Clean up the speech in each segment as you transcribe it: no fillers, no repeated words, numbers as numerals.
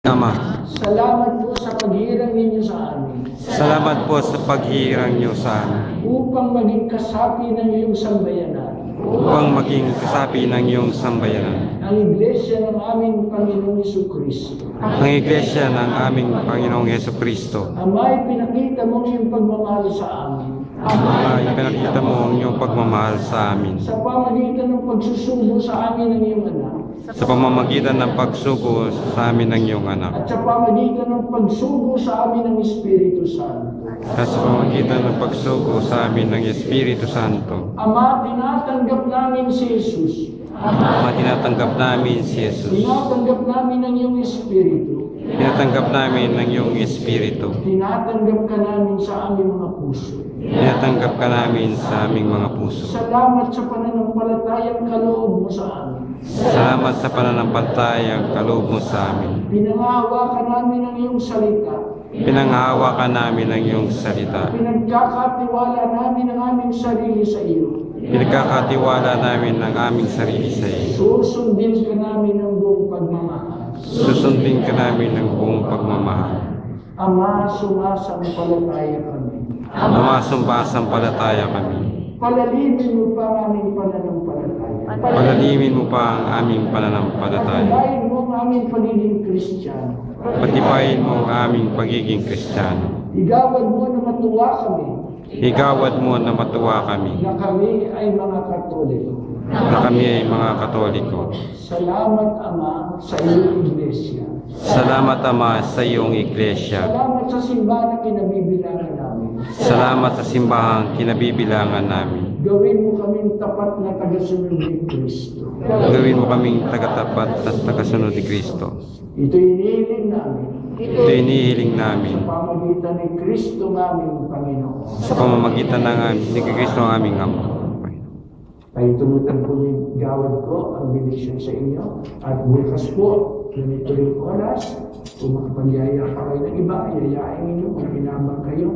Ama, Salamat po sa paghirang ninyo sa amin. salamat po sa paghihirang niyo sa amin Upang maging kasapi ng iyong sambayanan. upang maging kasapi ng iyong sambayanan. Ang Iglesia ng aming Panginoong Jesucristo. Ang Iglesia ng aming Panginoong Jesucristo. Ama, ipinakita mo iyong pagmamahal sa amin. Ama, ipinakita mo ang iyong pagmamahal sa amin Sa pamamagitan ng pagsusubo sa amin ng iyong anak. sa pamamagitan ng pagsugo sa amin ng iyong anak At sa pamamagitan ng pagsubo sa amin ng Espiritu Santo. at sa pamamagitan ng pagsugo sa amin ng Espiritu Santo. Ama, tinatanggap namin si Jesus. Ama, tinatanggap namin si Jesus. Tinatanggap namin ang iyong Espiritu. Tinatanggap namin ng iyong Espiritu. Tinatanggap ka namin sa aming mga puso. Tinatanggap ka namin sa aming mga puso. Salamat sa pananampalatayang kaloob mo sa amin. Salamat sa pananampalatayang kaloob mo sa amin. Pinangahawakan namin ang iyong salita. Pinanghahawakan namin ang iyong salita. Pinagkakatiwala namin ang aming sarili sa iyo. Pinagkakatiwala namin ang aming sarili sa iyo. Susundin ka namin ng buong pagmamahal. Susundin ka namin ng buong pagmamahal. Ama, sumasampalataya kami. Ama, sumasampalataya kami. Palalimin mo pa ang aming pananampalataya. Palalimin mo pa ang aming pananampalataya. Pagbayin mo ang aming pagiging Kristiyano. Patibayin mo ang aming pagiging Kristiyano. Igawad mo na matuwa kami Igawad mo na matuwa kami na kami ay mga Katoliko. na kami ay mga Katoliko. Salamat, Ama, sa iyong Iglesia. Salamat, Ama, sa iyong Iglesia. Salamat sa simbahan na kinabibilangan namin. Salamat sa simbahang kinabibilangan namin. Gawin mo kaming tapat na tagasunod ni Kristo. Gawin mo kaming tagatapat at tagasunod ni Kristo. Ito inihiling namin Ito inihiling namin sa pamagitan ni Kristo ng aming Panginoon. sa pamamagitan ng ni Kristo ang aming Ama. Pahintulutan po yung gawad ko ang benediksyon sa inyo. At bukas po, ganito rin oras, kung makapagyaya pa kayo ng iba, yayain ninyo, kung pinabang kayo,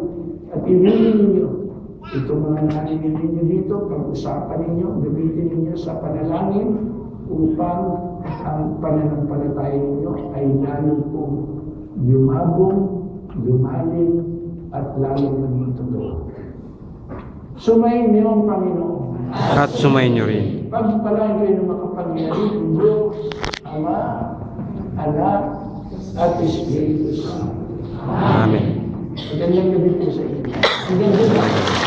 at iwiin ninyo itong mga narinig ninyo dito, pag-usapan ninyo, gamitin ninyo sa panalangin upang ang pananampalataya ninyo ay lalong pong yumabong, lumalim, at lalong maging totoo. Sumayin niyo ang Panginoon. At sumayin niyo rin. Pagpalain kayo ng makapangyarihan, Diyos, Ama, Anak, at Espiritu Santo. Amen. Magandang gabi po sa inyo. Magandang gabi.